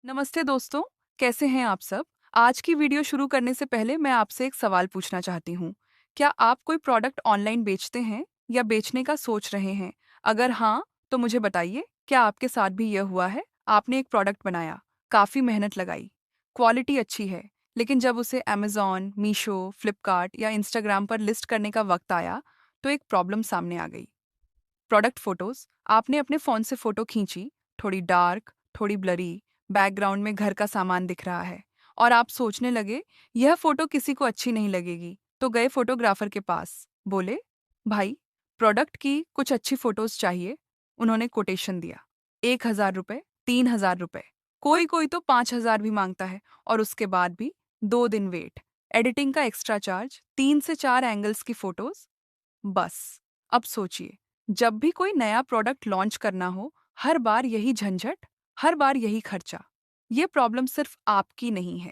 नमस्ते दोस्तों, कैसे हैं आप सब? आज की वीडियो शुरू करने से पहले मैं आपसे एक सवाल पूछना चाहती हूँ। क्या आप कोई प्रोडक्ट ऑनलाइन बेचते हैं या बेचने का सोच रहे हैं? अगर हाँ, तो मुझे बताइए, क्या आपके साथ भी यह हुआ है? आपने एक प्रोडक्ट बनाया, काफ़ी मेहनत लगाई, क्वालिटी अच्छी है, लेकिन जब उसे अमेज़न, मीशो, फ्लिपकार्ट या इंस्टाग्राम पर लिस्ट करने का वक्त आया, तो एक प्रॉब्लम सामने आ गई। प्रोडक्ट फोटोज आपने अपने फ़ोन से फ़ोटो खींची, थोड़ी डार्क, थोड़ी ब्लरी, बैकग्राउंड में घर का सामान दिख रहा है और आप सोचने लगे यह फ़ोटो किसी को अच्छी नहीं लगेगी, तो गए फोटोग्राफर के पास। बोले, भाई, प्रोडक्ट की कुछ अच्छी फ़ोटोज़ चाहिए। उन्होंने कोटेशन दिया, 1,000 रुपये, 3,000 रुपये, कोई कोई तो 5,000 भी मांगता है और उसके बाद भी 2 दिन वेट, एडिटिंग का एक्स्ट्रा चार्ज, 3 से 4 एंगल्स की फ़ोटोज़। बस, अब सोचिए, जब भी कोई नया प्रोडक्ट लॉन्च करना हो, हर बार यही झंझट, हर बार यही खर्चा। ये प्रॉब्लम सिर्फ आपकी नहीं है।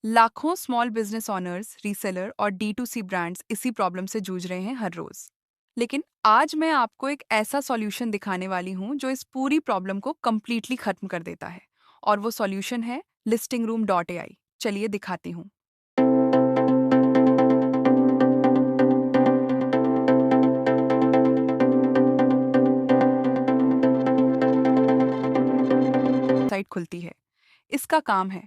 लाखों स्मॉल बिजनेस ओनर्स, रीसेलर और D2C ब्रांड्स इसी प्रॉब्लम से जूझ रहे हैं हर रोज। लेकिन आज मैं आपको एक ऐसा सॉल्यूशन दिखाने वाली हूँ जो इस पूरी प्रॉब्लम को कंप्लीटली खत्म कर देता है। और वो सॉल्यूशन है listingroom.ai। चलिए दिखाती हूँ। साइट खुलती है। इसका काम है,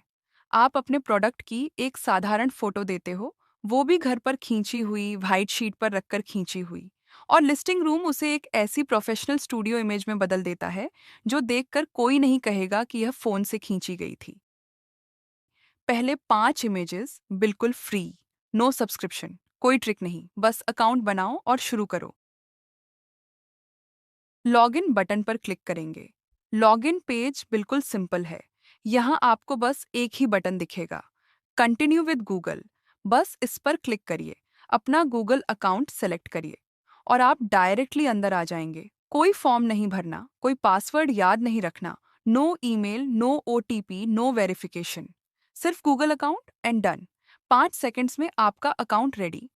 आप अपने प्रोडक्ट की एक साधारण फोटो देते हो, वो भी घर पर खींची हुई, व्हाइट शीट पर रखकर खींची हुई, और लिस्टिंग रूम उसे एक ऐसी प्रोफेशनल स्टूडियो इमेज में बदल देता है जो देखकर कोई नहीं कहेगा कि यह फोन से खींची गई थी। पहले 5 इमेजेस बिल्कुल फ्री, नो सब्सक्रिप्शन, कोई ट्रिक नहीं, बस अकाउंट बनाओ और शुरू करो। लॉगिन बटन पर क्लिक करेंगे। लॉगिन पेज बिल्कुल सिंपल है। यहाँ आपको बस एक ही बटन दिखेगा, कंटिन्यू विद गूगल। बस इस पर क्लिक करिए, अपना गूगल अकाउंट सेलेक्ट करिए और आप डायरेक्टली अंदर आ जाएंगे। कोई फॉर्म नहीं भरना, कोई पासवर्ड याद नहीं रखना, no email, no OTP, no verification, सिर्फ Google account and done. 5 seconds में आपका अकाउंट रेडी।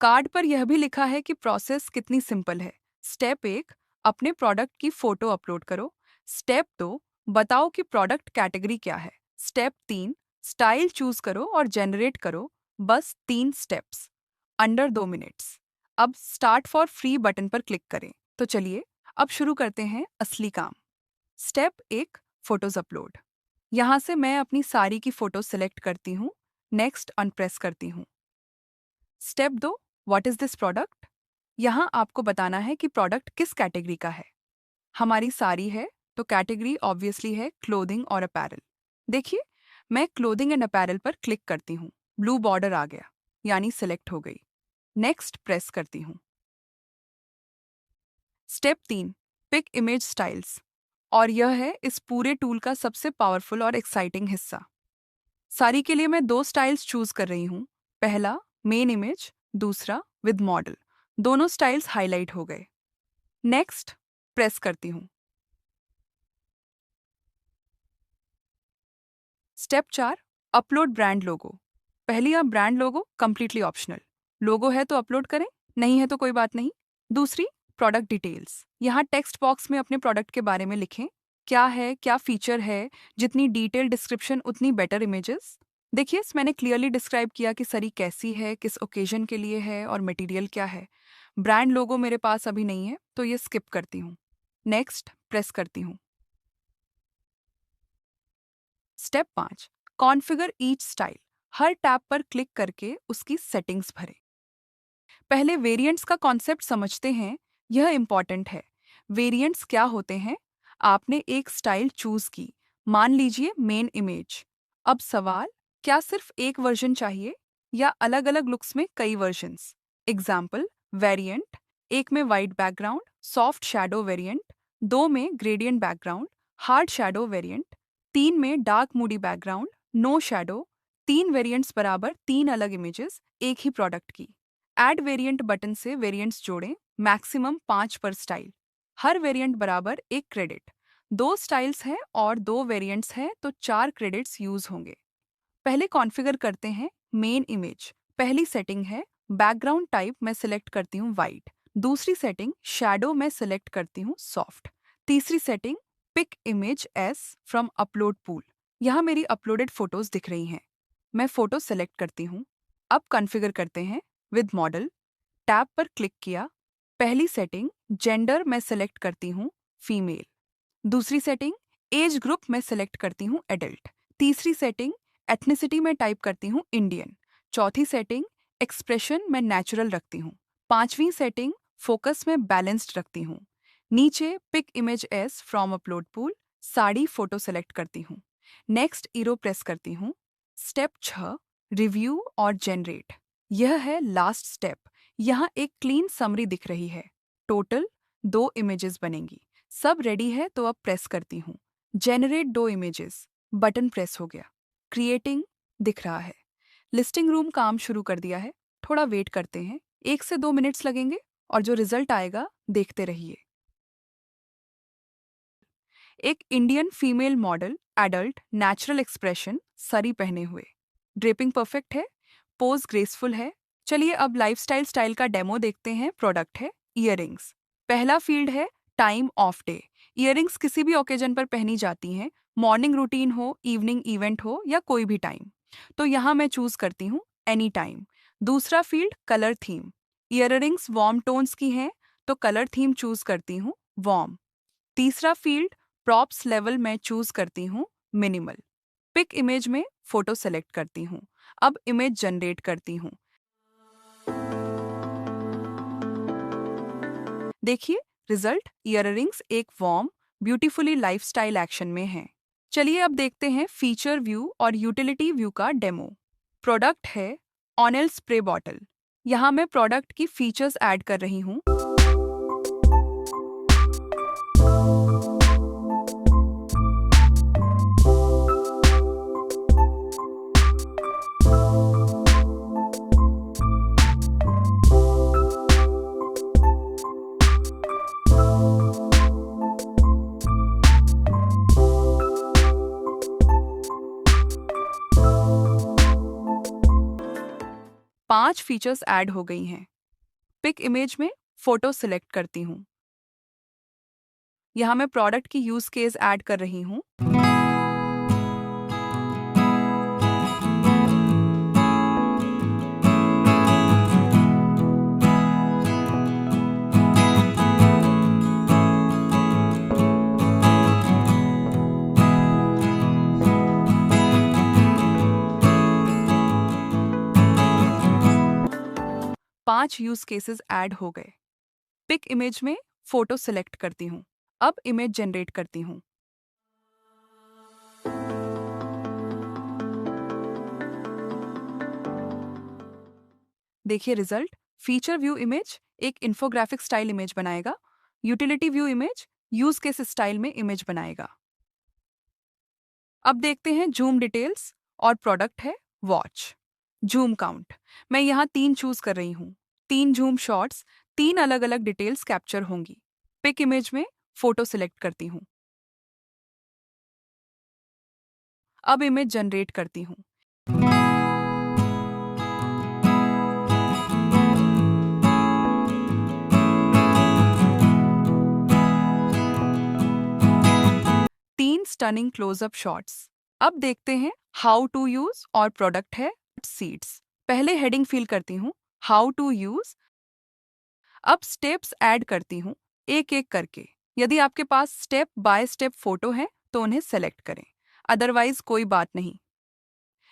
कार्ड पर यह भी लिखा है कि प्रोसेस कितनी सिंपल है। स्टेप 1, अपने प्रोडक्ट की फोटो अपलोड करो। स्टेप 2, बताओ कि प्रोडक्ट कैटेगरी क्या है। स्टेप 3, स्टाइल चूज करो और जनरेट करो। बस 3 स्टेप्स, अंडर 2 मिनट्स। अब स्टार्ट फॉर फ्री बटन पर क्लिक करें। तो चलिए, अब शुरू करते हैं असली काम। Step 1, photos upload. यहाँ से मैं अपनी सारी की फोटो सिलेक्ट करती हूँ, नेक्स्ट अनप्रेस करती हूँ। Step 2, what is this product. यहाँ आपको बताना है कि प्रोडक्ट किस कैटेगरी का है। हमारी साड़ी है, तो कैटेगरी ऑब्वियसली है क्लोथिंग और अपैरल। देखिए, मैं क्लोथिंग एंड अपैरल पर क्लिक करती हूँ, ब्लू बॉर्डर आ गया, यानी सिलेक्ट हो गई। नेक्स्ट प्रेस करती हूँ। स्टेप 3, पिक इमेज स्टाइल्स, और यह है इस पूरे टूल का सबसे पावरफुल और एक्साइटिंग हिस्सा। साड़ी के लिए मैं 2 स्टाइल्स चूज कर रही हूँ। पहला मेन इमेज, दूसरा विद मॉडल। दोनों स्टाइल्स हाईलाइट हो गए। नेक्स्ट प्रेस करती हूँ। Step 4, upload brand logo. पहली आप ब्रांड लोगो कंप्लीटली ऑप्शनल। लोगो है तो अपलोड करें, नहीं है तो कोई बात नहीं। दूसरी, प्रोडक्ट डिटेल्स। यहाँ टेक्स्ट बॉक्स में अपने प्रोडक्ट के बारे में लिखें, क्या है, क्या फीचर है। जितनी डिटेल डिस्क्रिप्शन उतनी बेटर इमेजेस। देखिए, मैंने क्लियरली डिस्क्राइब किया कि सरी कैसी है, किस ओकेजन के लिए है और मटेरियल क्या है। ब्रांड लोगो मेरे पास अभी नहीं है, तो ये स्किप करती हूँ। नेक्स्ट प्रेस करती हूँ। Step 5, configure each style. हर टैब पर क्लिक करके उसकी सेटिंग्स भरें। पहले वेरिएंट्स का कॉन्सेप्ट समझते हैं, यह इंपॉर्टेंट है। वेरिएंट्स क्या होते हैं? आपने एक स्टाइल चूज की, मान लीजिए मेन इमेज। अब सवाल, क्या सिर्फ एक वर्जन चाहिए या अलग-अलग लुक्स में कई वर्जन्स? एग्जाम्पल, वेरिएंट 1 में white background, soft shadow variant, 2 में gradient background, hard shadow variant, 3 में dark moody background, no shadow. 3 variants बराबर 3 अलग इमेजेस एक ही प्रोडक्ट की। ऐड वेरिएंट बटन से वेरिएंट्स जोड़ें, मैक्सिमम 5 पर स्टाइल। हर वेरिएंट बराबर 1 क्रेडिट। 2 स्टाइल्स हैं और 2 वेरिएंट्स हैं तो 4 क्रेडिट्स यूज होंगे। पहले कॉन्फ़िगर करते हैं मेन इमेज। पहली सेटिंग है बैकग्राउंड टाइप, मैं सिलेक्ट करती हूँ वाइट। दूसरी सेटिंग शैडो, मैं सिलेक्ट करती हूँ सॉफ्ट। तीसरी setting pick images from upload pool. यहाँ मेरी अपलोडेड फोटोज दिख रही हैं। मैं फोटो सेलेक्ट करती हूँ। अब कॉन्फ़िगर करते हैं विद मॉडल। टैब पर क्लिक किया। पहली सेटिंग जेंडर मैं सेलेक्ट करती हूँ फीमेल। दूसरी सेटिंग एज ग्रुप में सेलेक्ट करती हूँ एडल्ट। तीसरी सेटिंग एथनिसिटी में टाइप करती हूँ इंडियन। चौथी सेटिंग एक्सप्रेशन में नेचुरल रखती हूँ। पांचवी सेटिंग फोकस में बैलेंस्ड रखती हूँ। नीचे pick images from upload pool sari photo select करती हूँ। नेक्स्ट ईरो प्रेस करती हूँ। स्टेप 6 रिव्यू और जनरेट। यह है लास्ट स्टेप। यहाँ एक क्लीन समरी दिख रही है। टोटल 2 इमेजेस बनेंगी। सब रेडी है तो अब प्रेस करती हूँ। जेनरेट 2 इमेजेस बटन प्रेस हो गया। क्रिएटिंग दिख रहा है। लिस्टिंग रूम काम शुरू कर दिया है। थोड़ा वेट करते हैं। 1 से 2 मिनट्स लगेंगे और जो रिजल्ट आएगा देखते रहिए। एक Indian female model adult natural expression सरी पहने हुए। ड्रेपिंग परफेक्ट है। पोज ग्रेसफुल है। चलिए अब लाइफस्टाइल स्टाइल का डेमो देखते हैं। प्रोडक्ट है ईयरिंग्स। पहला फील्ड है टाइम ऑफ डे। ईयरिंग्स किसी भी ओकेजन पर पहनी जाती हैं। मॉर्निंग रूटीन हो, इवनिंग इवेंट हो या कोई भी टाइम। तो यहाँ मैं चूज करती हूँ एनी टाइम। दूसरा field colour theme. Earrings warm tones की हैं तो कलर थीम चूज करती हूँ वार्म। तीसरा फील्ड प्रॉप्स लेवल में चूज करती हूँ मिनिमल। पिक इमेज में फोटो सेलेक्ट करती हूँ। अब इमेज जनरेट करती हूँ। देखिए रिजल्ट ईयरिंग्स एक वार्म ब्यूटीफुली लाइफस्टाइल एक्शन में है। चलिए अब देखते हैं फीचर व्यू और यूटिलिटी व्यू का डेमो। प्रोडक्ट है ऑनेल स्प्रे बॉटल। यहाँ मैं प्रोडक्ट की फीचर्स ऐड कर रही हूँ। 5 फीचर्स ऐड हो गई हैं। पिक इमेज में फोटो सिलेक्ट करती हूँ। यहाँ मैं प्रोडक्ट की यूज केस ऐड कर रही हूँ। पांच यूज केसेस ऐड हो गए। पिक इमेज में फोटो सिलेक्ट करती हूँ। अब इमेज जनरेट करती हूँ। देखिए रिजल्ट। फीचर व्यू इमेज एक इन्फोग्राफिक स्टाइल इमेज बनाएगा। Utility view image use case style में इमेज बनाएगा। अब देखते हैं जूम डिटेल्स और प्रोडक्ट है वॉच। जूम काउंट मैं यहाँ 3 चूज कर रही हूँ। 3 जूम शॉट्स 3 अलग अलग डिटेल्स कैप्चर होंगी। पिक इमेज में फोटो सिलेक्ट करती हूँ। अब इमेज जनरेट करती हूँ। तीन स्टनिंग क्लोजअप शॉट्स। अब देखते हैं हाउ टू यूज और प्रोडक्ट है सीड्स। पहले हेडिंग फिल करती हूँ हाउ टू यूज। अब स्टेप्स ऐड करती हूँ एक एक करके। यदि आपके पास स्टेप बाय स्टेप फोटो है तो उन्हें सेलेक्ट करें, अदरवाइज कोई बात नहीं।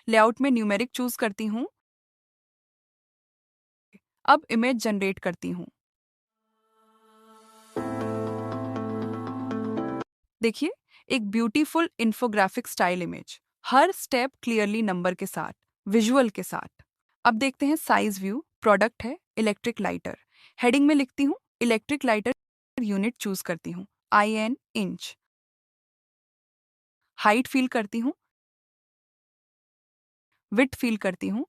लेआउट में न्यूमेरिक चूज करती हूँ। अब इमेज जनरेट करती हूँ। देखिए एक ब्यूटीफुल इन्फोग्राफिक स्टाइल इमेज, हर स्टेप क्लियरली नंबर के साथ, विजुअल के साथ। अब देखते हैं साइज व्यू। प्रोडक्ट है इलेक्ट्रिक लाइटर। हेडिंग में लिखती हूँ इलेक्ट्रिक लाइटर। यूनिट चूज करती हूँ IN इंच। हाइट फील करती हूँ। विड्थ फील करती हूँ।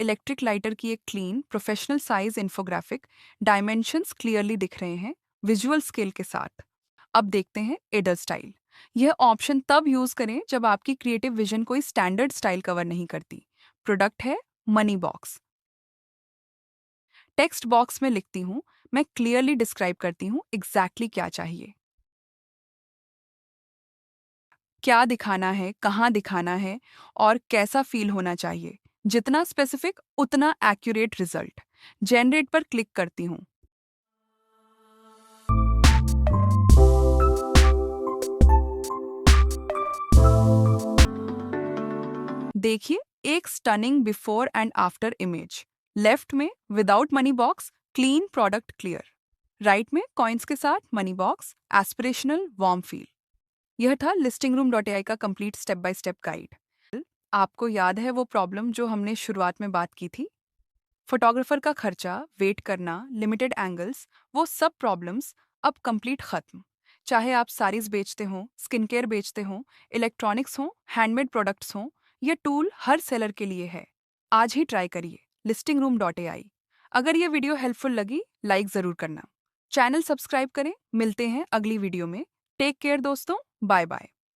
इलेक्ट्रिक लाइटर की एक clean professional size infographic. Dimensions clearly दिख रहे हैं विजुअल स्केल के साथ। अब देखते हैं एडर स्टाइल। यह ऑप्शन तब यूज करें जब आपकी क्रिएटिव विजन कोई स्टैंडर्ड स्टाइल कवर नहीं करती। प्रोडक्ट है मनी बॉक्स। टेक्स्ट बॉक्स में लिखती हूँ, मैं क्लियरली डिस्क्राइब करती हूँ एग्जैक्टली क्या चाहिए, क्या दिखाना है, कहाँ दिखाना है और कैसा फील होना चाहिए। जितना स्पेसिफिक उतना एक्यूरेट रिजल्ट। जनरेट पर क्लिक करती हूँ। देखिए, एक stunning before and after image. Left में without money box, clean product clear. Right में कॉइन्स के साथ money box, aspirational warm feel. यह था लिस्टिंग रूम डॉट एआई का complete step by step guide. आपको याद है वो प्रॉब्लम जो हमने शुरुआत में बात की थी? फोटोग्राफर का खर्चा, वेट करना, लिमिटेड एंगल्स, वो सब प्रॉब्लम्स अब कंप्लीट खत्म। चाहे आप साड़ीज बेचते हो, स्किन केयर बेचते हो, इलेक्ट्रॉनिक्स हो, हैंडमेड प्रोडक्ट्स हो, ये टूल हर सेलर के लिए है। आज ही ट्राई करिए लिस्टिंग रूम डॉट एआई। अगर ये वीडियो हेल्पफुल लगी, लाइक ज़रूर करना। चैनल सब्सक्राइब करें। मिलते हैं अगली वीडियो में। टेक केयर दोस्तों, बाय बाय।